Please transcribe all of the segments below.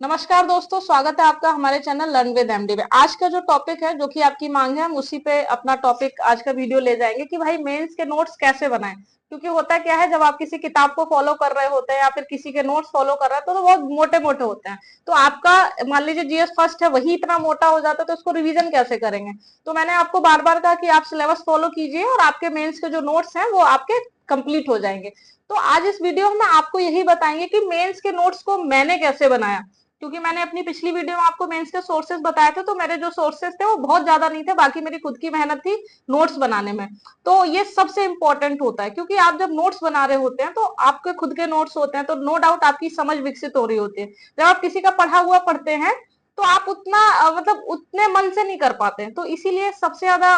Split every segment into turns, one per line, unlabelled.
नमस्कार दोस्तों, स्वागत है आपका हमारे चैनल लर्न विद एमडी में। आज का जो टॉपिक है, जो कि आपकी मांग है, हम उसी पे अपना टॉपिक आज का वीडियो ले जाएंगे कि भाई मेंस के नोट्स कैसे बनाएं। क्योंकि होता क्या है, जब आप किसी किताब को फॉलो कर रहे होते हैं या फिर किसी के नोट्स फॉलो कर रहे हैं तो बहुत मोटे मोटे होते हैं। तो आपका मान लीजिए जीएस फर्स्ट है, वही इतना मोटा हो जाता है, तो उसको रिवीजन कैसे करेंगे। तो मैंने आपको बार बार कहा कि आप सिलेबस फॉलो कीजिए और आपके मेंस के जो नोट्स हैं वो आपके कंप्लीट हो जाएंगे। तो आज इस वीडियो में आपको यही बताएंगे कि मेंस के नोट्स को मैंने कैसे बनाया। क्योंकि मैंने अपनी पिछली वीडियो में आपको मेंस के सोर्सेज बताए थे, तो मेरे जो सोर्सेज थे वो बहुत ज्यादा नहीं थे, बाकी मेरी खुद की मेहनत थी नोट्स बनाने में। तो ये सबसे इंपॉर्टेंट होता है, क्योंकि आप जब नोट्स बना रहे होते हैं तो आपके खुद के नोट्स होते हैं, तो नो डाउट आपकी समझ विकसित हो रही होती है। जब आप किसी का पढ़ा हुआ पढ़ते हैं तो आप उतना मतलब उतने मन से नहीं कर पाते हैं। तो इसीलिए सबसे ज्यादा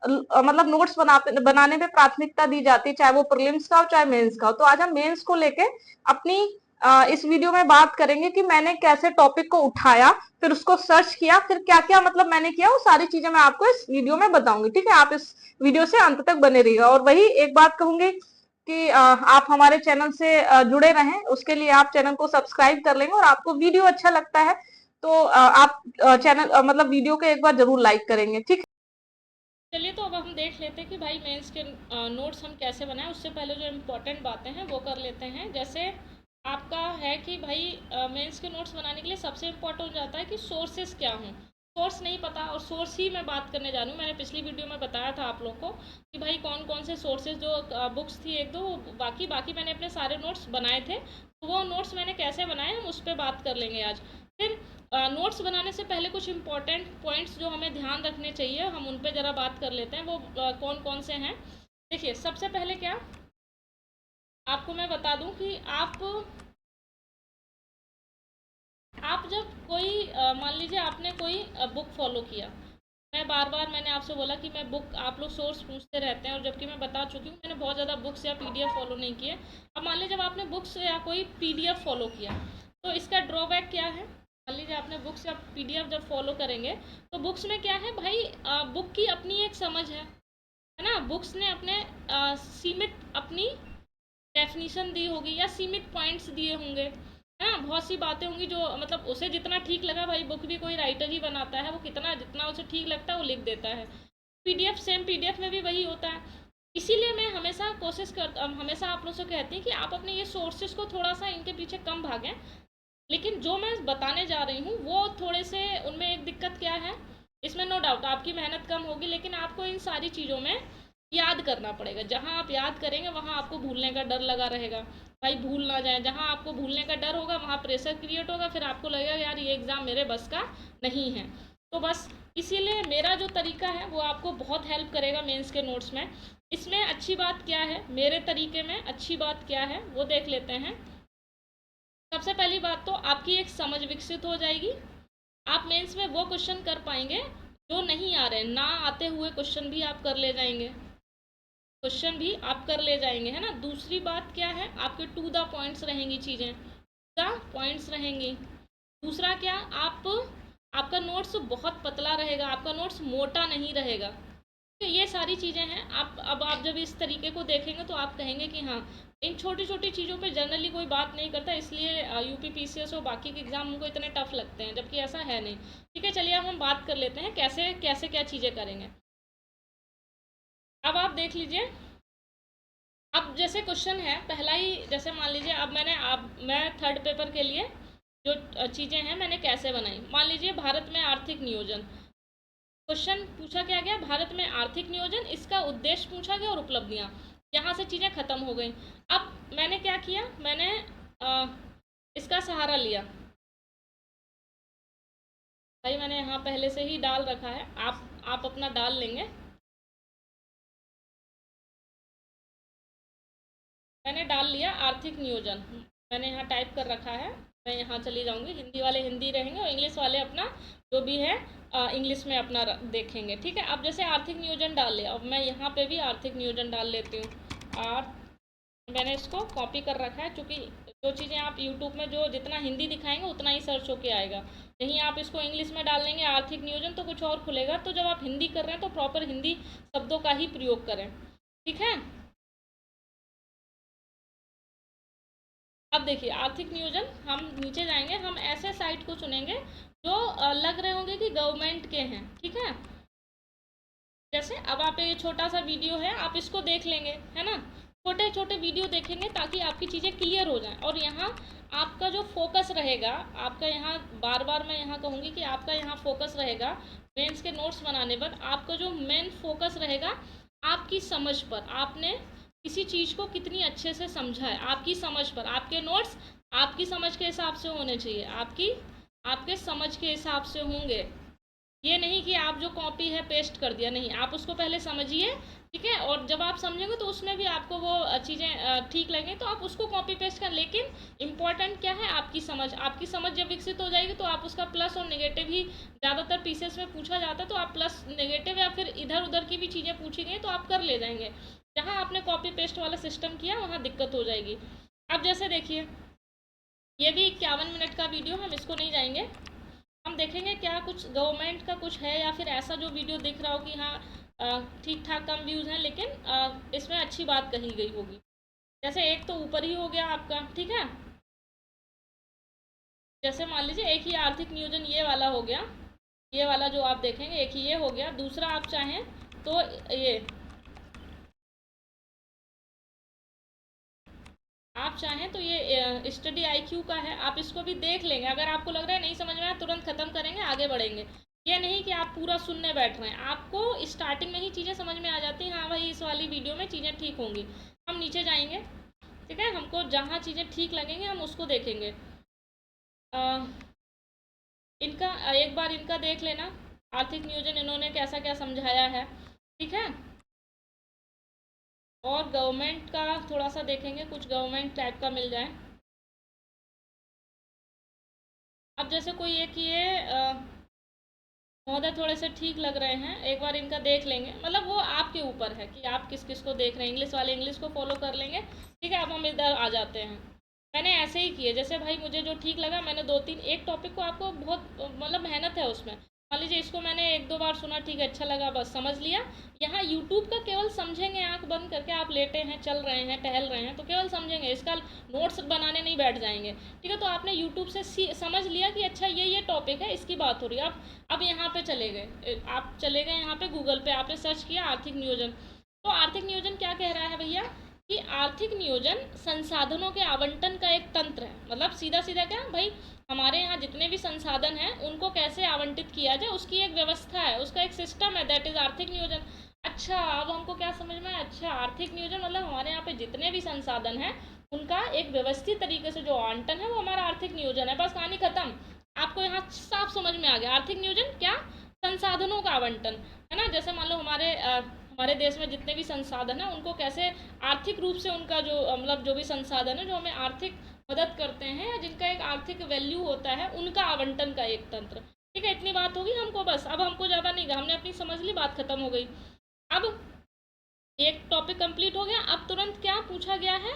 मतलब नोट्स बनाने में प्राथमिकता दी जाती है, चाहे वो प्रीलिम्स का हो चाहे मेंस का हो। तो आज हम मेंस को लेके अपनी इस वीडियो में बात करेंगे कि मैंने कैसे टॉपिक को उठाया, फिर उसको सर्च किया, फिर क्या क्या मतलब मैंने किया, वो सारी चीजें मैं आपको इस वीडियो में बताऊंगी। ठीक है, आप इस वीडियो से अंत तक बने रहिएगा। और वही एक बात कहूंगी कि आप हमारे चैनल से जुड़े रहें, उसके लिए आप चैनल को सब्सक्राइब कर लेंगे, और आपको वीडियो अच्छा लगता है तो आप चैनल मतलब वीडियो को एक बार जरूर लाइक करेंगे। ठीक है,
चलिए तो अब हम देख लेते हैं कि भाई मेंस के नोट्स हम कैसे बनाएं। उससे पहले जो इम्पोर्टेंट बातें हैं वो कर लेते हैं। जैसे आपका है कि भाई मेंस के नोट्स बनाने के लिए सबसे इम्पोर्टेंट हो जाता है कि सोर्सेस क्या हों। सोर्स नहीं पता, और सोर्स ही मैं बात करने जा रही हूँ। मैंने पिछली वीडियो में बताया था आप लोगों को कि भाई कौन कौन से सोर्सेज, जो बुक्स थी एक दो, बाकी बाकी मैंने अपने सारे नोट्स बनाए थे, तो वो नोट्स मैंने कैसे बनाए हम उस पर बात कर लेंगे आज। फिर नोट्स बनाने से पहले कुछ इंपॉर्टेंट पॉइंट्स जो हमें ध्यान रखने चाहिए, हम उन पे ज़रा बात कर लेते हैं। वो कौन कौन से हैं। देखिए, सबसे पहले क्या आपको मैं बता दूं कि आप जब कोई मान लीजिए आपने कोई बुक फॉलो किया। मैं बार बार मैंने आपसे बोला कि मैं बुक, आप लोग सोर्स पूछते रहते हैं, और जबकि मैं बता चुकी हूँ मैंने बहुत ज़्यादा बुक्स या पीडीएफ फॉलो नहीं किए। अब मान लीजिए जब आपने बुक्स या कोई पीडीएफ फॉलो किया, तो इसका ड्रॉबैक क्या है। मान लीजिए आपने बुक्स या पीडीएफ जब फॉलो करेंगे, तो बुक्स में क्या है भाई, बुक की अपनी एक समझ है ना। बुक्स ने अपने सीमित अपनी डेफिनेशन दी होगी या सीमित पॉइंट्स दिए होंगे, है ना। बहुत सी बातें होंगी जो मतलब उसे जितना ठीक लगा, भाई बुक भी कोई राइटर ही बनाता है, वो कितना जितना उसे ठीक लगता है वो लिख देता है। पीडीएफ, सेम पीडीएफ में भी वही होता है। इसीलिए मैं हमेशा कोशिश कर हमेशा आप लोगों से कहती हूँ कि आप अपने ये सोर्सेज को थोड़ा सा इनके पीछे कम भागें। लेकिन जो मैं बताने जा रही हूँ वो थोड़े से, उनमें एक दिक्कत क्या है, इसमें नो डाउट आपकी मेहनत कम होगी, लेकिन आपको इन सारी चीज़ों में याद करना पड़ेगा। जहाँ आप याद करेंगे वहाँ आपको भूलने का डर लगा रहेगा, भाई भूल ना जाए। जहाँ आपको भूलने का डर होगा वहाँ प्रेशर क्रिएट होगा, फिर आपको लगेगा यार ये एग्ज़ाम मेरे बस का नहीं है। तो बस इसीलिए मेरा जो तरीका है वो आपको बहुत हेल्प करेगा मेंस के नोट्स में। इसमें अच्छी बात क्या है, मेरे तरीके में अच्छी बात क्या है वो देख लेते हैं। सबसे पहली बात तो आपकी एक समझ विकसित हो जाएगी। आप मेंस में वो क्वेश्चन कर पाएंगे जो नहीं आ रहे, ना आते हुए क्वेश्चन भी आप कर ले जाएंगे, क्वेश्चन भी आप कर ले जाएंगे, है ना। दूसरी बात क्या है, आपके टू द पॉइंट्स रहेंगी चीज़ें, टू द पॉइंट्स रहेंगी। दूसरा क्या, आपका नोट्स बहुत पतला रहेगा, आपका नोट्स मोटा नहीं रहेगा। तो ये सारी चीज़ें हैं। आप जब इस तरीके को देखेंगे तो आप कहेंगे कि हाँ, इन छोटी छोटी चीज़ों पे जनरली कोई बात नहीं करता, इसलिए यूपी पीसीएस और बाकी के एग्ज़ाम उनको इतने टफ लगते हैं, जबकि ऐसा है नहीं। ठीक है, चलिए अब हम बात कर लेते हैं कैसे कैसे क्या चीज़ें करेंगे। अब आप देख लीजिए, अब जैसे क्वेश्चन है पहला ही, जैसे मान लीजिए अब मैं थर्ड पेपर के लिए जो चीज़ें हैं मैंने कैसे बनाई। मान लीजिए भारत में आर्थिक नियोजन, क्वेश्चन पूछा क्या गया, भारत में आर्थिक नियोजन, इसका उद्देश्य पूछा गया और उपलब्धियां। यहाँ से चीज़ें खत्म हो गई। अब मैंने क्या किया, मैंने अ, इसका सहारा लिया। भाई मैंने यहाँ पहले से ही डाल रखा है, आप अपना डाल लेंगे। मैंने डाल लिया आर्थिक नियोजन, मैंने यहाँ टाइप कर रखा है। मैं यहाँ चली जाऊँगी, हिंदी वाले हिंदी रहेंगे और इंग्लिश वाले अपना जो भी है इंग्लिश में अपना देखेंगे। ठीक है, अब जैसे आर्थिक नियोजन डाल लिया, अब मैं यहाँ पे भी आर्थिक नियोजन डाल लेती हूँ। आर मैंने इसको कॉपी कर रखा है, क्योंकि जो चीज़ें आप यूट्यूब में जो जितना हिंदी दिखाएंगे उतना ही सर्च होके आएगा। यहीं आप इसको इंग्लिश में डाल लेंगे आर्थिक नियोजन तो कुछ और खुलेगा। तो जब आप हिंदी कर रहे हैं तो प्रॉपर हिंदी शब्दों का ही प्रयोग करें। ठीक है, अब जैसे आर्थिक नियोजन डाल लिया, अब मैं यहाँ पे भी आर्थिक नियोजन डाल लेती हूँ। आर मैंने इसको कॉपी कर रखा है, क्योंकि जो चीज़ें आप यूट्यूब में जो जितना हिंदी दिखाएंगे उतना ही सर्च होके आएगा। यहीं आप इसको इंग्लिश में डाल लेंगे आर्थिक नियोजन तो कुछ और खुलेगा। तो जब आप हिंदी कर रहे हैं तो प्रॉपर हिंदी शब्दों का ही प्रयोग करें। ठीक है, अब देखिए आर्थिक नियोजन, हम नीचे जाएंगे, हम ऐसे साइट को चुनेंगे जो लग रहे होंगे कि गवर्नमेंट के हैं, ठीक है। जैसे अब आप ये छोटा सा वीडियो है, आप इसको देख लेंगे, है ना। छोटे छोटे वीडियो देखेंगे ताकि आपकी चीज़ें क्लियर हो जाएं। और यहाँ आपका जो फोकस रहेगा, आपका यहाँ बार बार मैं यहाँ कहूँगी कि आपका यहाँ फोकस रहेगा मेंस के नोट्स बनाने पर। आपका जो मेन फोकस रहेगा आपकी समझ पर, आपने किसी चीज़ को कितनी अच्छे से समझा है, आपकी समझ पर। आपके नोट्स आपकी समझ के हिसाब से होने चाहिए, आपके समझ के हिसाब से होंगे। ये नहीं कि आप जो कॉपी है पेस्ट कर दिया, नहीं, आप उसको पहले समझिए, ठीक है। और जब आप समझेंगे तो उसमें भी आपको वो चीज़ें ठीक लगेंगी तो आप उसको कॉपी पेस्ट कर। लेकिन इम्पॉर्टेंट क्या है, आपकी समझ। आपकी समझ जब विकसित हो जाएगी तो आप उसका प्लस और नेगेटिव ही ज़्यादातर पीसेस में पूछा जाता है, तो आप प्लस नेगेटिव या फिर इधर उधर की भी चीज़ें पूछी गई तो आप कर ले जाएंगे। जहाँ आपने कॉपी पेस्ट वाला सिस्टम किया वहाँ दिक्कत हो जाएगी। अब जैसे देखिए ये भी 51 मिनट का वीडियो, हम इसको नहीं जाएंगे। हम देखेंगे क्या कुछ गवर्नमेंट का कुछ है या फिर ऐसा जो वीडियो दिख रहा हो कि हाँ ठीक ठाक कम व्यूज़ हैं लेकिन इसमें अच्छी बात कही गई होगी। जैसे एक तो ऊपर ही हो गया आपका, ठीक है। जैसे मान लीजिए एक ही आर्थिक नियोजन ये वाला हो गया, ये वाला जो आप देखेंगे एक ही ये हो गया। दूसरा आप चाहें तो ये, आप चाहें तो ये स्टडी IQ का है, आप इसको भी देख लेंगे। अगर आपको लग रहा है नहीं समझ में आया तुरंत ख़त्म करेंगे, आगे बढ़ेंगे। ये नहीं कि आप पूरा सुनने बैठ रहे हैं, आपको स्टार्टिंग में ही चीज़ें समझ में आ जाती हैं, हाँ भाई इस वाली वीडियो में चीज़ें ठीक होंगी। हम नीचे जाएंगे, ठीक है, हमको जहाँ चीज़ें ठीक लगेंगे हम उसको देखेंगे। इनका एक बार इनका देख लेना, आर्थिक नियोजन इन्होंने कैसा क्या समझाया है, ठीक है। और गवर्नमेंट का थोड़ा सा देखेंगे, कुछ गवर्नमेंट टाइप का मिल जाए। अब जैसे कोई एक ये महोदय थोड़े से ठीक लग रहे हैं, एक बार इनका देख लेंगे। मतलब वो आपके ऊपर है कि आप किस किस को देख रहे हैं। इंग्लिश वाले इंग्लिश को फॉलो कर लेंगे, ठीक है। अब हम इधर आ जाते हैं। मैंने ऐसे ही किए, जैसे भाई मुझे जो ठीक लगा मैंने दो तीन, एक टॉपिक को आपको बहुत मतलब मेहनत है उसमें। मान लीजिए इसको मैंने एक दो बार सुना, ठीक है, अच्छा लगा, बस समझ लिया। यहाँ यूट्यूब का केवल समझेंगे, आंख बंद करके आप लेटे हैं, चल रहे हैं, टहल रहे हैं तो केवल समझेंगे, इसका नोट्स बनाने नहीं बैठ जाएंगे, ठीक है। तो आपने यूट्यूब से समझ लिया कि अच्छा ये टॉपिक है, इसकी बात हो रही है। अब यहाँ पे चले गए, आप चले गए यहाँ पे गूगल पे, आपने सर्च किया आर्थिक नियोजन। तो आर्थिक नियोजन क्या कह रहा है भैया कि आर्थिक नियोजन संसाधनों के आवंटन का एक तंत्र है। मतलब सीधा सीधा क्या भाई, हमारे यहाँ जितने भी संसाधन हैं उनको कैसे आवंटित किया जाए उसकी एक व्यवस्था है, उसका एक सिस्टम है, दैट इज आर्थिक नियोजन। अच्छा, अब हमको क्या समझ में आया, अच्छा आर्थिक नियोजन मतलब हमारे यहाँ पे जितने भी संसाधन हैं उनका एक व्यवस्थित तरीके से जो आवंटन है वो हमारा आर्थिक नियोजन है। बस कहानी खत्म। आपको यहाँ साफ समझ में आ गया आर्थिक नियोजन क्या, संसाधनों का आवंटन, है ना। जैसे मान लो हमारे देश में जितने भी संसाधन हैं उनको कैसे आर्थिक रूप से उनका जो मतलब जो भी संसाधन है जो हमें आर्थिक मदद करते हैं या जिनका एक आर्थिक वैल्यू होता है उनका आवंटन का एक तंत्र, ठीक है। इतनी बात होगी हमको, बस अब हमको ज़्यादा नहीं, हमने अपनी समझ ली, बात खत्म हो गई। अब एक टॉपिक कंप्लीट हो गया। अब तुरंत क्या पूछा गया है,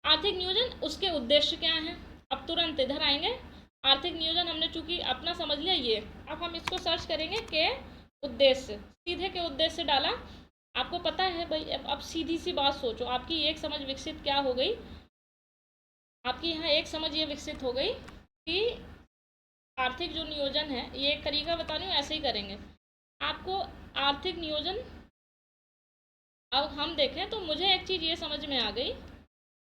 आर्थिक नियोजन उसके उद्देश्य क्या हैं। अब तुरंत इधर आएंगे, आर्थिक नियोजन हमने चूंकि अपना समझ लिया ये, अब हम इसको सर्च करेंगे के उद्देश्य, सीधे के उद्देश्य डाला। आपको पता है भाई, अब सीधी सी बात सोचो, आपकी एक समझ विकसित क्या हो गई, आपकी यहाँ एक समझ ये विकसित हो गई कि आर्थिक जो नियोजन है, ये एक तरीका बता रही हूँ, ऐसे ही करेंगे आपको आर्थिक नियोजन। अब हम देखें तो मुझे एक चीज़ ये समझ में आ गई,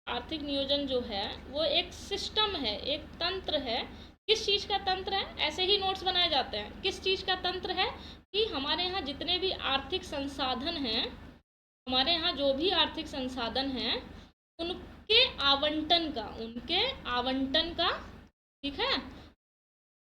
आर्थिक नियोजन जो है वो एक सिस्टम है, एक तंत्र है। किस चीज़ का तंत्र है, ऐसे ही नोट्स बनाए जाते हैं। किस चीज़ का तंत्र है कि हमारे यहाँ जितने भी आर्थिक संसाधन हैं, हमारे यहाँ जो भी आर्थिक संसाधन हैं उनके आवंटन का, ठीक है,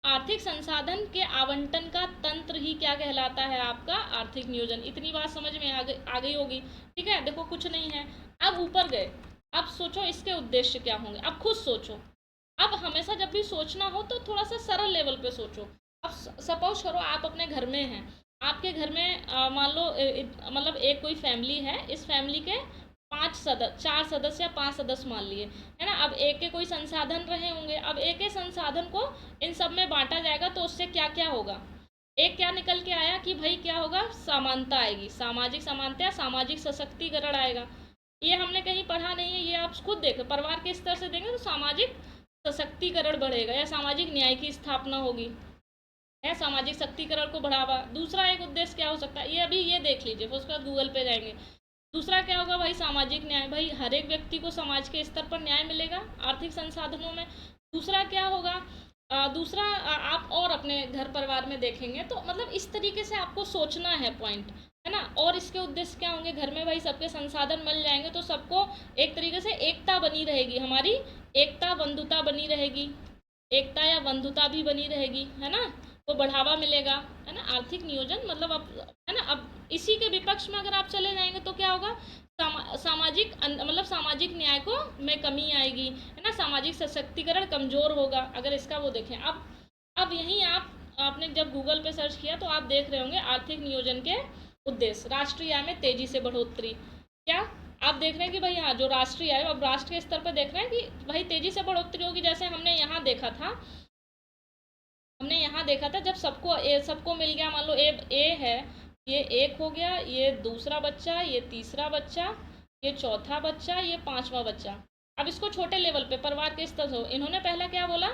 आर्थिक संसाधन के आवंटन का तंत्र ही क्या कहलाता है, आपका आर्थिक नियोजन। इतनी बात समझ में आ गई होगी, ठीक है। देखो कुछ नहीं है, अब ऊपर गए, अब सोचो इसके उद्देश्य क्या होंगे, अब खुद सोचो। अब हमेशा जब भी सोचना हो तो थोड़ा सा सरल लेवल पे सोचो। अब सपोज करो आप अपने घर में हैं, आपके घर में मान लो मतलब एक कोई फैमिली है, इस फैमिली के 4 सदस्य या 5 सदस्य मान लिए, है ना। अब एक के कोई संसाधन रहे होंगे, अब एक के संसाधन को इन सब में बांटा जाएगा तो उससे क्या क्या होगा, एक क्या निकल के आया कि भाई क्या होगा, समानता आएगी, सामाजिक समानता या सामाजिक सशक्तिकरण आएगा। ये हमने कहीं पढ़ा नहीं है, ये आप खुद देखें। परिवार के स्तर से देंगे तो सामाजिक सशक्तिकरण बढ़ेगा या सामाजिक न्याय की स्थापना होगी, है सामाजिक शक्तिकरण को बढ़ावा। दूसरा एक उद्देश्य क्या हो सकता है, ये अभी ये देख लीजिए, फिर उसके बाद गूगल पे जाएंगे। दूसरा क्या होगा भाई, सामाजिक न्याय, भाई हर एक व्यक्ति को समाज के स्तर पर न्याय मिलेगा आर्थिक संसाधनों में। दूसरा क्या होगा, दूसरा आप और अपने घर परिवार में देखेंगे तो मतलब इस तरीके से आपको सोचना है पॉइंट, है ना। और इसके उद्देश्य क्या होंगे, घर में भाई सबके संसाधन मिल जाएंगे तो सबको एक तरीके से एकता बनी रहेगी, हमारी एकता बंधुता बनी रहेगी, एकता या बंधुता भी बनी रहेगी, है ना। वो बढ़ावा मिलेगा, है ना। आर्थिक नियोजन मतलब अब, है ना। अब इसी के विपक्ष में अगर आप चले जाएंगे तो क्या होगा, सामाजिक मतलब सामाजिक न्याय को में कमी आएगी, है ना। सामाजिक सशक्तिकरण कमजोर होगा अगर इसका वो देखें। अब यहीं आपने जब गूगल पे सर्च किया तो आप देख रहे होंगे आर्थिक नियोजन के उद्देश्य, राष्ट्रीय आय में तेजी से बढ़ोतरी। क्या आप देख रहे हैं कि भाई हाँ, जो राष्ट्रीय आय, अब राष्ट्र के स्तर पर देख रहे हैं कि भाई तेजी से बढ़ोतरी होगी। जैसे हमने यहाँ देखा था जब सबको मिल गया, मान लो ए है, ये एक हो गया, ये दूसरा बच्चा, ये तीसरा बच्चा, ये चौथा बच्चा, ये पांचवा बच्चा। अब इसको छोटे लेवल पे परिवार के स्तर से, इन्होंने पहला क्या बोला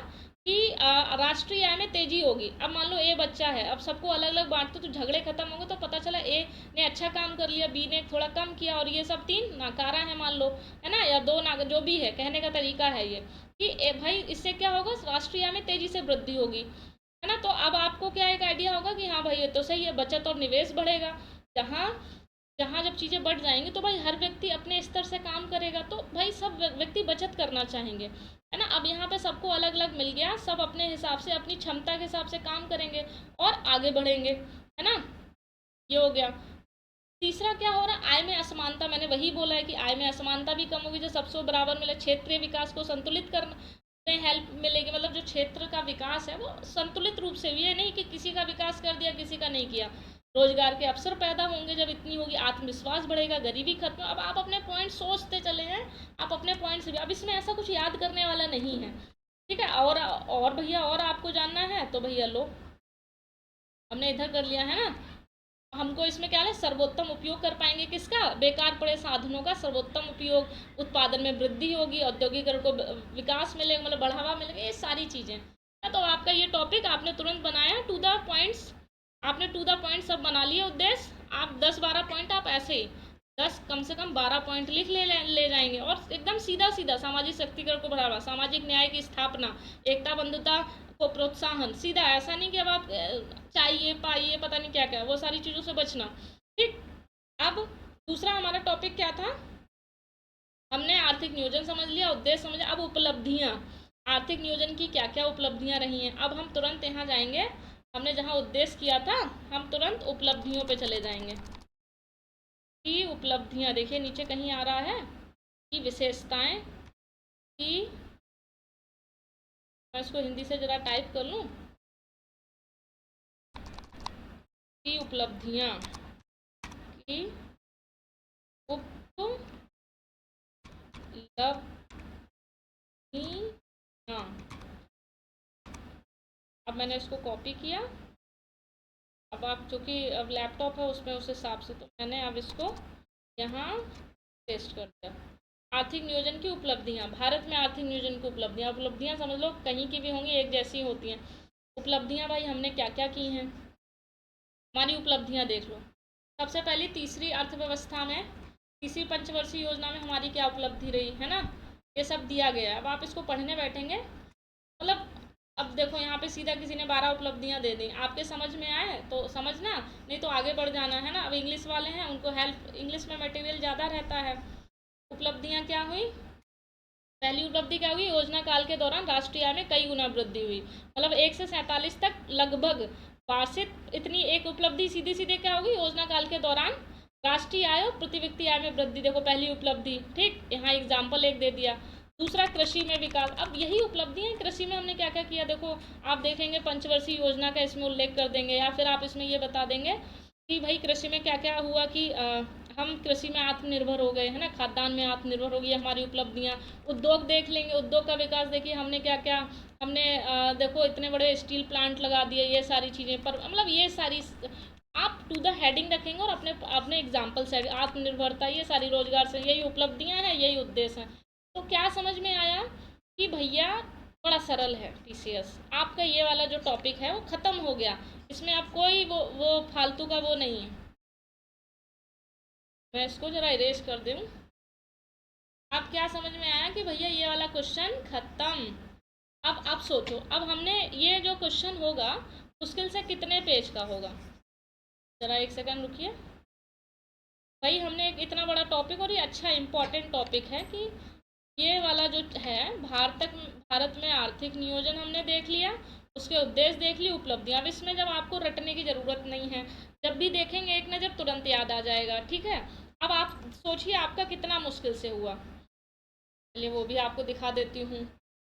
कि राष्ट्रीय आय में तेजी होगी। अब मान लो ए बच्चा है, अब सबको अलग अलग बांटते तो झगड़े खत्म होंगे, तो पता चला ए ने अच्छा काम कर लिया, बी ने थोड़ा कम किया, और ये सब 3 नाकारा है मान लो, है ना, या 2 ना, जो भी है कहने का तरीका है ये कि भाई इससे क्या होगा, राष्ट्रीय आय में तेजी से वृद्धि होगी, है ना। तो अब आपको क्या एक आइडिया होगा कि हाँ भाई ये तो सही है, बचत और निवेश बढ़ेगा। जहाँ जहाँ जब चीज़ें बढ़ जाएंगी तो भाई हर व्यक्ति अपने स्तर से काम करेगा, तो भाई सब व्यक्ति बचत करना चाहेंगे, है ना। अब यहाँ पे सबको अलग अलग मिल गया, सब अपने हिसाब से अपनी क्षमता के हिसाब से काम करेंगे और आगे बढ़ेंगे, है ना। ये हो गया। तीसरा क्या हो रहा है, आय में असमानता, मैंने वही बोला है कि आय में असमानता भी कम होगी, जो सबसे बराबर मिले। क्षेत्रीय विकास को संतुलित करना में हेल्प मिलेगी, मतलब जो क्षेत्र का विकास है वो संतुलित रूप से, ये नहीं कि किसी का विकास कर दिया किसी का नहीं किया। रोजगार के अवसर पैदा होंगे जब इतनी होगी, आत्मविश्वास बढ़ेगा, गरीबी खत्म। अब आप अपने पॉइंट सोचते चले जाएं, आप अपने पॉइंट से भी, अब इसमें ऐसा कुछ याद करने वाला नहीं है, ठीक है। और भैया और आपको जानना है तो भैया लो, हमने इधर कर लिया है ना। हमको इसमें क्या है, सर्वोत्तम उपयोग कर पाएंगे किसका, बेकार पड़े साधनों का सर्वोत्तम उपयोग, उत्पादन में वृद्धि होगी, औद्योगिकरण को विकास मिलेगा, मतलब बढ़ावा मिलेगा, ये सारी चीज़ें। तो आपका ये टॉपिक आपने तुरंत बनाया, टू द पॉइंट्स, आपने टू द पॉइंट सब बना लिए उद्देश्य। आप 10-12 पॉइंट आप ऐसे ही 10 कम से कम 12 पॉइंट लिख ले जाएंगे, और एकदम सीधा सीधा सामाजिक शक्तिकरण को बढ़ावा, सामाजिक न्याय की स्थापना, एकता बंधुता को प्रोत्साहन, सीधा, ऐसा नहीं कि अब आप चाहिए पाइए पता नहीं क्या क्या, वो सारी चीज़ों से बचना, ठीक। अब दूसरा हमारा टॉपिक क्या था, हमने आर्थिक नियोजन समझ लिया, उद्देश्य समझ लिया। अब उपलब्धियाँ, आर्थिक नियोजन की क्या क्या उपलब्धियाँ रही हैं। अब हम तुरंत यहाँ जाएंगे, हमने जहाँ उद्देश्य किया था हम तुरंत उपलब्धियों पे चले जाएंगे कि उपलब्धियाँ, देखिए नीचे कहीं आ रहा है कि विशेषताएं की, मैं इसको हिंदी से जरा टाइप कर लूँ, की उपलब्धियाँ की उपलब्धियाँ। अब मैंने इसको कॉपी किया, अब आप चूँकि अब लैपटॉप है उसमें उस हिसाब से, तो मैंने अब इसको यहाँ पेस्ट कर दिया। आर्थिक नियोजन की उपलब्धियाँ, भारत में आर्थिक नियोजन की उपलब्धियाँ, उपलब्धियाँ समझ लो कहीं की भी होंगी, एक जैसी होती हैं उपलब्धियाँ। भाई हमने क्या क्या की हैं, हमारी उपलब्धियाँ देख लो। सबसे पहली तीसरी अर्थव्यवस्था में, तीसरी पंचवर्षीय योजना में हमारी क्या उपलब्धि रही, है ना, ये सब दिया गया है। अब आप इसको पढ़ने बैठेंगे, मतलब अब देखो यहाँ पे सीधा किसी ने 12 उपलब्धियाँ दे दी, आपके समझ में आए तो समझना, नहीं तो आगे बढ़ जाना, है ना। अब इंग्लिश वाले हैं उनको हेल्प, इंग्लिश में मटेरियल ज़्यादा रहता है। उपलब्धियाँ क्या हुई, पहली उपलब्धि क्या हुई, योजना काल के दौरान राष्ट्रीय आय में कई गुना वृद्धि हुई, मतलब 1 से 47 तक लगभग वार्षिक, इतनी एक उपलब्धि सीधी सीधे क्या होगी, योजना काल के दौरान राष्ट्रीय आय और प्रति व्यक्ति आय में वृद्धि, देखो पहली उपलब्धि, ठीक। यहाँ एग्जाम्पल एक दे दिया। दूसरा कृषि में विकास, अब यही उपलब्धि है, कृषि में हमने क्या क्या किया, देखो आप देखेंगे पंचवर्षीय योजना का इसमें उल्लेख कर देंगे, या फिर आप इसमें ये बता देंगे कि भाई कृषि में क्या क्या हुआ कि हम कृषि में आत्मनिर्भर हो गए, है ना, खाद्यान्न में आत्मनिर्भर हो गई, हमारी उपलब्धियाँ। उद्योग देख लेंगे, उद्योग का विकास देखिए हमने क्या क्या, हमने देखो इतने बड़े स्टील प्लांट लगा दिए, ये सारी चीज़ें पर, मतलब ये सारी आप टू द हेडिंग रखेंगे और अपने अपने एग्जाम्पल से आत्मनिर्भरता, ये सारी रोजगार से यही उपलब्धियां हैं, यही उद्देश्य हैं। तो क्या समझ में आया कि भैया बड़ा सरल है टीसीएस, आपका ये वाला जो टॉपिक है वो ख़त्म हो गया, इसमें आप कोई वो फालतू का वो नहीं है। मैं इसको ज़रा इरेज कर दूँ। अब क्या समझ में आया कि भैया ये वाला क्वेश्चन खत्म। अब आप सोचो, अब हमने ये जो क्वेश्चन होगा मुश्किल से कितने पेज का होगा, ज़रा एक सेकंड रुकिए। भाई हमने एक इतना बड़ा टॉपिक, और ये अच्छा इम्पॉर्टेंट टॉपिक है कि ये वाला जो है भारत में आर्थिक नियोजन हमने देख लिया, उसके उद्देश्य देख लिए, उपलब्धियां। अब इसमें जब आपको रटने की ज़रूरत नहीं है, जब भी देखेंगे एक नज़र तुरंत याद आ जाएगा, ठीक है। अब आप सोचिए आपका कितना मुश्किल से हुआ, चलिए वो भी आपको दिखा देती हूँ।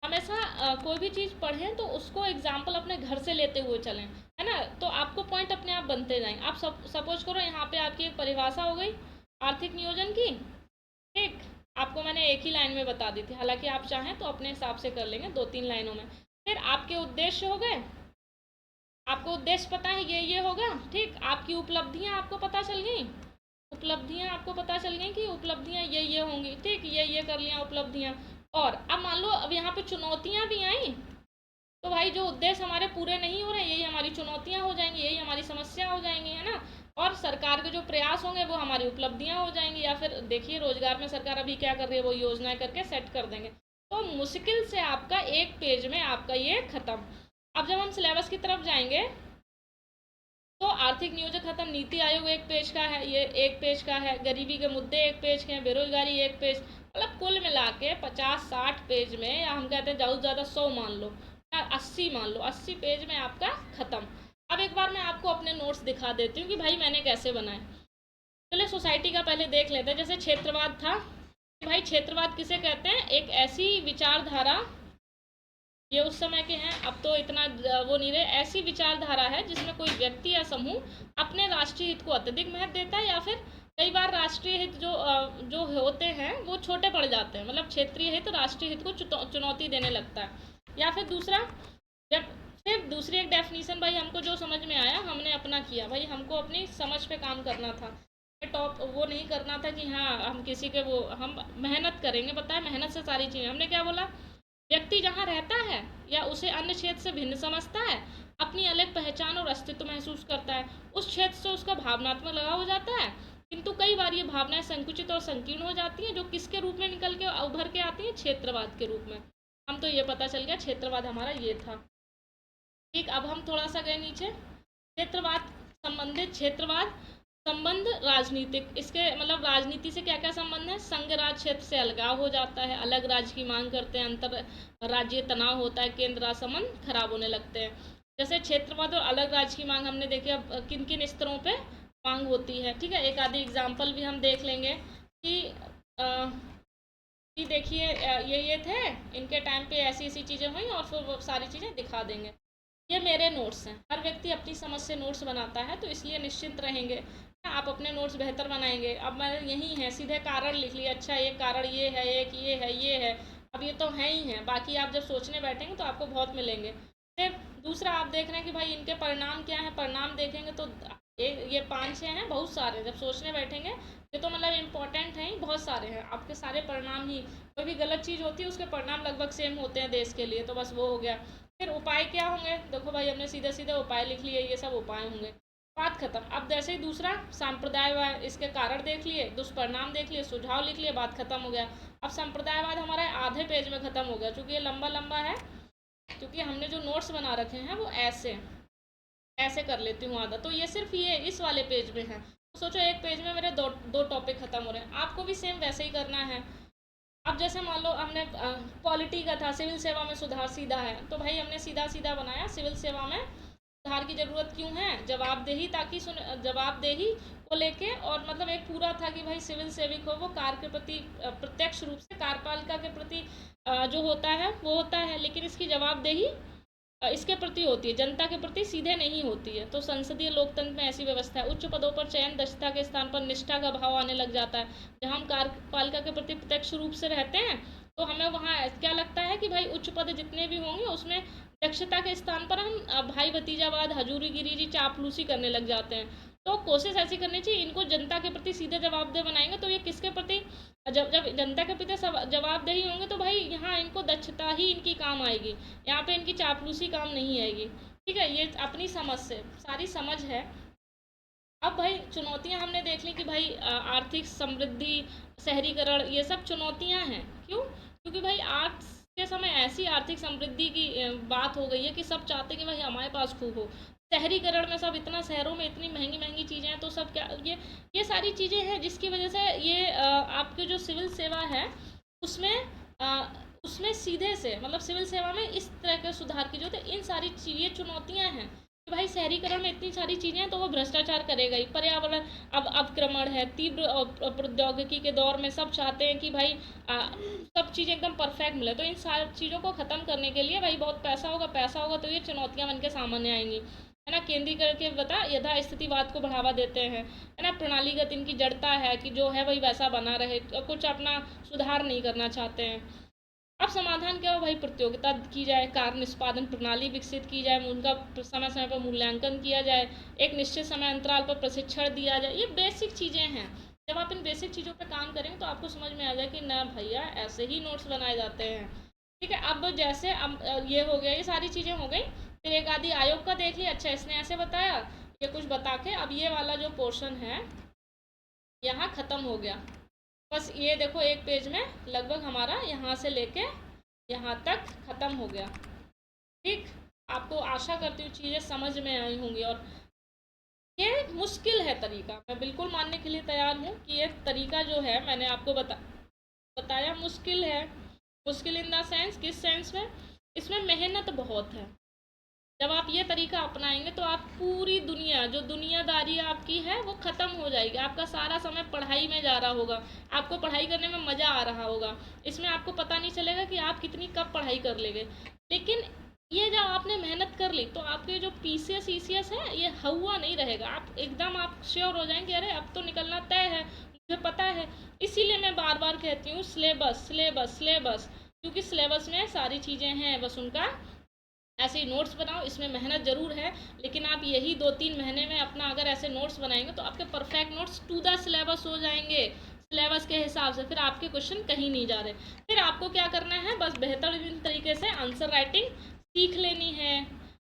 हमेशा कोई भी चीज़ पढ़ें तो उसको एग्जाम्पल अपने घर से लेते हुए चलें, है ना, तो आपको पॉइंट अपने आप बनते जाएंगे। आप सपोज करो यहाँ पे आपकी एक परिभाषा हो गई आर्थिक नियोजन की, ठीक, आपको मैंने एक ही लाइन में बता दी थी, हालांकि आप चाहें तो अपने हिसाब से कर लेंगे 2-3 लाइनों में। फिर आपके उद्देश्य हो गए, आपको उद्देश्य पता है ये होगा, ठीक। आपकी उपलब्धियां आपको पता चल गई, उपलब्धियां आपको पता चल गई कि उपलब्धियां ये होंगी, ठीक, ये कर लिया उपलब्धियां। और अब मान लो अब यहाँ पे चुनौतियां भी आई, तो भाई जो उद्देश्य हमारे पूरे नहीं हो रहे, यही हमारी चुनौतियां हो जाएंगी, यही हमारी समस्या हो जाएंगी, है ना। और सरकार के जो प्रयास होंगे वो हमारी उपलब्धियां हो जाएंगी, या फिर देखिए रोजगार में सरकार अभी क्या कर रही है, वो योजनाएं करके सेट कर देंगे। तो मुश्किल से आपका एक पेज में आपका ये खत्म। अब जब हम सिलेबस की तरफ जाएंगे तो आर्थिक नियोजन खत्म, नीति आयोग एक पेज का है, ये एक पेज का है, गरीबी के मुद्दे एक पेज के हैं, बेरोजगारी एक पेज, मतलब कुल मिला के 50-60 पेज में, या हम कहते हैं ज़्यादा से ज़्यादा 100 मान लो, या 80 मान लो, 80 पेज में आपका ख़त्म। अब एक बार मैं आपको अपने नोट्स दिखा देती हूँ कि भाई मैंने कैसे बनाए। चलिए सोसाइटी का पहले देख लेते हैं। जैसे क्षेत्रवाद था, भाई क्षेत्रवाद किसे कहते हैं, एक ऐसी विचारधारा, ये उस समय के हैं, अब तो इतना वो नहीं रहे, ऐसी विचारधारा है जिसमें कोई व्यक्ति या समूह अपने राष्ट्रीय हित को अत्यधिक महत्व देता है, या फिर कई बार राष्ट्रीय हित जो होते हैं वो छोटे पड़ जाते हैं, मतलब क्षेत्रीय हित राष्ट्रीय हित को चुनौती देने लगता है। या फिर फिर दूसरी एक डेफिनेशन भाई हमको जो समझ में आया हमने अपना किया, भाई हमको अपनी समझ पे काम करना था, टॉप वो नहीं करना था कि हाँ हम किसी के वो, हम मेहनत करेंगे, पता है मेहनत से सारी चीज़ें। हमने क्या बोला, व्यक्ति जहाँ रहता है या उसे अन्य क्षेत्र से भिन्न समझता है, अपनी अलग पहचान और अस्तित्व महसूस करता है, उस क्षेत्र से उसका भावनात्मक लगाव हो जाता है। किंतु कई बार ये भावनाएं संकुचित और संकीर्ण हो जाती हैं, जो किसके रूप में निकल के उभर के आती हैं, क्षेत्रवाद के रूप में। हम तो ये पता चल गया क्षेत्रवाद हमारा ये था, ठीक। अब हम थोड़ा सा गए नीचे, क्षेत्रवाद संबंध राजनीतिक, इसके मतलब राजनीति से क्या क्या संबंध है, संघ राज्य क्षेत्र से अलगाव हो जाता है, अलग राज्य की मांग करते हैं, अंतर राज्य तनाव होता है, केंद्र राज्य संबंध खराब होने लगते हैं। जैसे क्षेत्रवाद और अलग राज्य की मांग हमने देखी, अब किन किन स्तरों पे मांग होती है, ठीक है। एक आधी एग्जाम्पल भी हम देख लेंगे कि देखिए ये थे, इनके टाइम पे ऐसी ऐसी चीज़ें हुई, और फिर वो सारी चीज़ें दिखा देंगे। ये मेरे नोट्स हैं, हर व्यक्ति अपनी समझ से नोट्स बनाता है, तो इसलिए निश्चिंत रहेंगे आप अपने नोट्स बेहतर बनाएंगे। अब मैंने यही है सीधे कारण लिख लिया, अच्छा ये कारण ये है, एक ये है, ये है, अब ये तो है ही है, बाकी आप जब सोचने बैठेंगे तो आपको बहुत मिलेंगे। फिर दूसरा आप देख रहे हैं कि भाई इनके परिणाम क्या है, परिणाम देखेंगे तो ये 5-6 हैं, बहुत सारे, जब सोचने बैठेंगे ये तो मतलब इम्पोर्टेंट हैं ही, बहुत सारे हैं, आपके सारे परिणाम ही, कोई भी गलत चीज़ होती है उसके परिणाम लगभग सेम होते हैं देश के लिए, तो बस वो हो गया। फिर उपाय क्या होंगे, देखो भाई हमने सीधे सीधे उपाय लिख लिए, ये सब उपाय होंगे, बात खत्म। अब जैसे ही दूसरा सांप्रदायवाद, इसके कारण देख लिए, दुष्परिणाम देख लिए, सुझाव लिख लिए, बात खत्म हो गया। अब सांप्रदायवाद हमारा आधे पेज में खत्म हो गया, क्योंकि ये लंबा लंबा है, क्योंकि हमने जो नोट्स बना रखे हैं वो ऐसे ऐसे कर लेती हूँ आधा, तो ये सिर्फ ये इस वाले पेज में है, तो सोचो एक पेज में मेरे दो टॉपिक खत्म हो रहे हैं, आपको भी सेम वैसे ही करना है। अब जैसे मान लो हमने पॉलिटी का था, सिविल सेवा में सुधार सीधा है, तो भाई हमने सीधा सीधा बनाया, सिविल सेवा में सुधार की ज़रूरत क्यों है, जवाबदेही, ताकि जवाबदेही को लेके, और मतलब एक पूरा था कि भाई सिविल सेविक हो वो कार्य के प्रति प्रत्यक्ष रूप से कार्यपालिका के प्रति जो होता है वो होता है, लेकिन इसकी जवाबदेही इसके प्रति होती है, जनता के प्रति सीधे नहीं होती है। तो संसदीय लोकतंत्र में ऐसी व्यवस्था है, उच्च पदों पर चयन दक्षता के स्थान पर निष्ठा का भाव आने लग जाता है। जहाँ हम कार्यपालिका के प्रति प्रत्यक्ष रूप से रहते हैं तो हमें वहाँ क्या लगता है कि भाई उच्च पद जितने भी होंगे उसमें दक्षता के स्थान पर हम भाई भतीजावाद, हजूरी गिरी, चापलूसी करने लग जाते हैं। तो कोशिश ऐसी करनी चाहिए, इनको जनता के प्रति सीधे जवाबदेह बनाएंगे तो ये किसके प्रति, जब जब जनता के प्रति जवाबदेही होंगे तो भाई यहाँ इनको दक्षता ही इनकी काम आएगी, यहाँ पे इनकी चापलूसी काम नहीं आएगी। ठीक है, ये अपनी समझ से सारी समझ है। अब भाई चुनौतियां हमने देख ली कि भाई आर्थिक समृद्धि, शहरीकरण, ये सब चुनौतियां हैं। क्यों? क्योंकि भाई आज के समय ऐसी आर्थिक समृद्धि की बात हो गई है कि सब चाहते हैं कि भाई हमारे पास खूब हो। शहरीकरण में सब इतना, शहरों में इतनी महंगी महंगी चीज़ें हैं, तो सब क्या ये सारी चीज़ें हैं जिसकी वजह से ये आपकी जो सिविल सेवा है उसमें उसमें सीधे से मतलब सिविल सेवा में इस तरह के सुधार की जरूरत है। इन सारी ये चुनौतियां हैं कि भाई शहरीकरण में इतनी सारी चीज़ें हैं तो वो भ्रष्टाचार करेगा ही। पर्यावरण अब अवक्रमण है, तीव्र प्रौद्योगिकी के दौर में सब चाहते हैं कि भाई सब चीज़ें एकदम परफेक्ट मिले, तो इन सारी चीज़ों को ख़त्म करने के लिए भाई बहुत पैसा होगा तो ये चुनौतियाँ बन के सामने आएंगी, है ना। केंद्रीकरण के बता यथा स्थितिवाद को बढ़ावा देते हैं, है ना। प्रणालीगत इनकी जड़ता है कि जो है भाई वैसा बना रहे, कुछ अपना सुधार नहीं करना चाहते हैं। अब समाधान क्या हो भाई, प्रतियोगिता की जाए, कार्य निष्पादन प्रणाली विकसित की जाए, उनका समय समय पर मूल्यांकन किया जाए, एक निश्चित समय अंतराल पर प्रशिक्षण दिया जाए। ये बेसिक चीज़ें हैं। जब आप इन बेसिक चीज़ों पर काम करेंगे तो आपको समझ में आ जाए कि ना भैया ऐसे ही नोट्स बनाए जाते हैं। ठीक है, अब जैसे अब ये हो गया, ये सारी चीज़ें हो गई। फिर एक आदि आयोग का देख लिया, अच्छा इसने ऐसे बताया, ये कुछ बता के अब ये वाला जो पोर्शन है यहाँ ख़त्म हो गया। बस ये देखो एक पेज में लगभग हमारा यहाँ से लेके यहाँ तक ख़त्म हो गया। ठीक, आपको आशा करती हूँ चीज़ें समझ में आई होंगी। और ये मुश्किल है तरीका, मैं बिल्कुल मानने के लिए तैयार हूँ कि ये तरीका जो है मैंने आपको बताया मुश्किल है। मुश्किल इन द सेंस, किस सेंस में, इसमें मेहनत बहुत है। जब आप ये तरीका अपनाएंगे तो आप पूरी दुनिया, जो दुनियादारी आपकी है वो ख़त्म हो जाएगी। आपका सारा समय पढ़ाई में जा रहा होगा, आपको पढ़ाई करने में मज़ा आ रहा होगा, इसमें आपको पता नहीं चलेगा कि आप कितनी कब पढ़ाई कर लेंगे। लेकिन ये जब आपने मेहनत कर ली तो आपके जो पीसीएस ईसीएस है ये हुआ नहीं रहेगा। आप एकदम आप श्योर हो जाएंगे, अरे अब तो निकलना तय है, मुझे पता है। इसीलिए मैं बार बार कहती हूँ सिलेबस सिलेबस सिलेबस, क्योंकि सिलेबस में सारी चीज़ें हैं, बस उनका ऐसे ही नोट्स बनाओ। इसमें मेहनत ज़रूर है, लेकिन आप यही 2-3 महीने में अपना अगर ऐसे नोट्स बनाएंगे तो आपके perfect notes to the syllabus हो जाएंगे, सिलेबस के हिसाब से। फिर आपके क्वेश्चन कहीं नहीं जा रहे। फिर आपको क्या करना है, बस बेहतरीन तरीके से आंसर राइटिंग सीख लेनी है।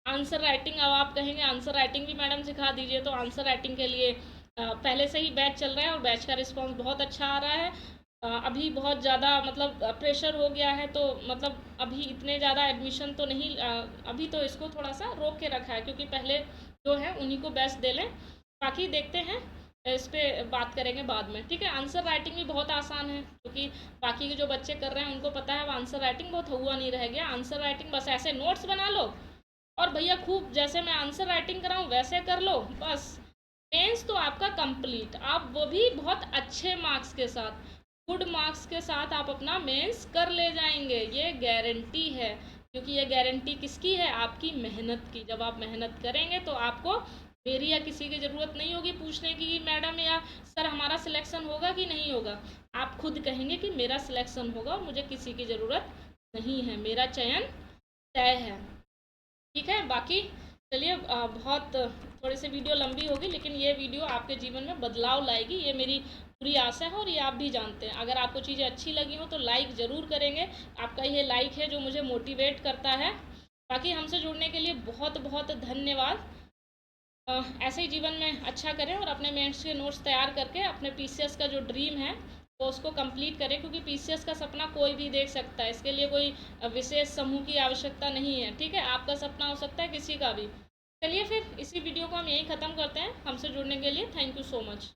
आंसर राइटिंग, अब आप कहेंगे आंसर राइटिंग भी मैडम सिखा दीजिए, तो आंसर राइटिंग के लिए पहले से ही बैच चल रहा है और बैच का रिस्पॉन्स बहुत अच्छा आ रहा है। अभी बहुत ज़्यादा मतलब प्रेशर हो गया है, तो मतलब अभी इतने ज़्यादा एडमिशन तो नहीं, अभी तो इसको थोड़ा सा रोक के रखा है, क्योंकि पहले जो है उन्हीं को बेस्ट दे लें। बाकी देखते हैं, इस पर बात करेंगे बाद में। ठीक है, आंसर राइटिंग भी बहुत आसान है, क्योंकि बाकी के जो बच्चे कर रहे हैं उनको पता है। आंसर राइटिंग बहुत हुआ नहीं रह गया। आंसर राइटिंग बस ऐसे नोट्स बना लो और भैया खूब जैसे मैं आंसर राइटिंग कराऊँ वैसे कर लो, बस मेंस तो आपका कंप्लीट। आप वो भी बहुत अच्छे मार्क्स के साथ, गुड मार्क्स के साथ आप अपना मेंस कर ले जाएंगे, ये गारंटी है। क्योंकि ये गारंटी किसकी है, आपकी मेहनत की। जब आप मेहनत करेंगे तो आपको मेरी या किसी की ज़रूरत नहीं होगी पूछने की कि मैडम या सर हमारा सिलेक्शन होगा कि नहीं होगा। आप खुद कहेंगे कि मेरा सिलेक्शन होगा, मुझे किसी की ज़रूरत नहीं है, मेरा चयन तय है। ठीक है, बाकी चलिए बहुत थोड़ी सी वीडियो लंबी होगी, लेकिन ये वीडियो आपके जीवन में बदलाव लाएगी, ये मेरी पूरी आशा है और ये आप भी जानते हैं। अगर आपको चीज़ें अच्छी लगी हो तो लाइक ज़रूर करेंगे। आपका ये लाइक है जो मुझे मोटिवेट करता है। बाकी हमसे जुड़ने के लिए बहुत बहुत धन्यवाद। ऐसे ही जीवन में अच्छा करें और अपने मेंस के नोट्स तैयार करके अपने पीसीएस का जो ड्रीम है तो उसको कंप्लीट करें, क्योंकि पीसीएस का सपना कोई भी देख सकता है। इसके लिए कोई विशेष समूह की आवश्यकता नहीं है। ठीक है, आपका सपना हो सकता है किसी का भी। चलिए फिर इसी वीडियो को हम यहीं ख़त्म करते हैं। हमसे जुड़ने के लिए थैंक यू सो मच।